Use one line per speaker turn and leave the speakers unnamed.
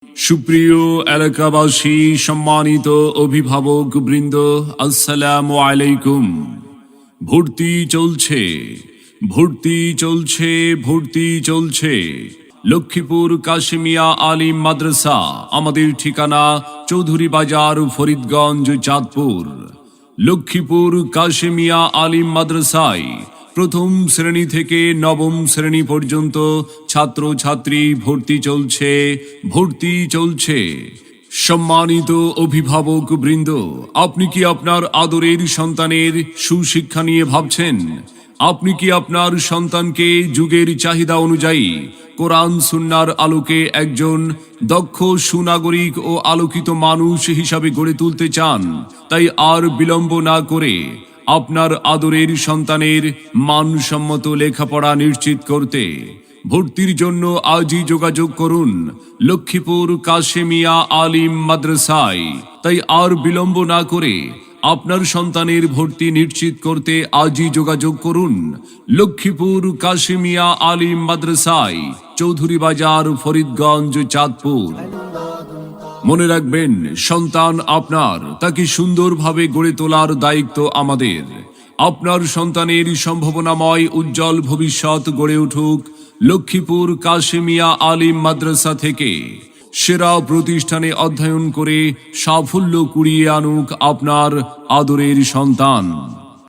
সুপ্রিয় এলাকাবাসী, সম্মানিত অভিভাবক বৃন্দ, আসসালামু আলাইকুম। ভর্তি চলছে, ভর্তি চলছে, ভর্তি চলছে। লক্ষ্মীপুর কাশেমিয়া আলিম মাদ্রাসা, আমাদের ঠিকানা চৌধুরী বাজার, ফরিদগঞ্জ, চাঁদপুর। লক্ষ্মীপুর কাশেমিয়া আলিম মাদ্রাসায় প্রথম শ্রেণী থেকে নবম শ্রেণী পর্যন্ত ছাত্রছাত্রী ভর্তি চলছে, ভর্তি চলছে। সম্মানিত অভিভাবক বৃন্দ, আপনি কি আপনার আদরের সন্তানের সুশিক্ষা নিয়ে ভাবছেন? আপনি কি আপনার সন্তানকে যুগের চাহিদা অনুযায়ী কোরআন সুন্নাহর আলোকে একজন দক্ষ সুনাগরিক ও আলোকিত মানুষ হিসাবে গড়ে তুলতে চান? তাই আর বিলম্ব না করে আপনার আদরের সন্তানের মানসম্মত লেখাপড়া নিশ্চিত করতে ভর্তির জন্য আজই যোগাযোগ করুন লক্ষ্মীপুর কাশেমিয়া আলিম মাদ্রাসায়। তাই আর বিলম্ব না করে আপনার সন্তানের ভর্তি নিশ্চিত করতে আজই যোগাযোগ করুন লক্ষ্মীপুর কাশেমিয়া আলিম মাদ্রাসায়, চৌধুরী বাজার, ফরিদগঞ্জ, চাঁদপুর। মনে রাখবেন, সন্তান আপনার, তাকে সুন্দরভাবে গড়ে তোলার দায়িত্ব আমাদের। আপনার সন্তানের সম্ভাবনাময় উজ্জ্বল ভবিষ্যৎ গড়ে উঠুক লক্ষ্মীপুর কাশেমিয়া আলিম মাদ্রাসা থেকে। সেরা প্রতিষ্ঠানে অধ্যয়ন করে সাফল্য কুড়িয়ে আনুক আপনার আদরের সন্তান।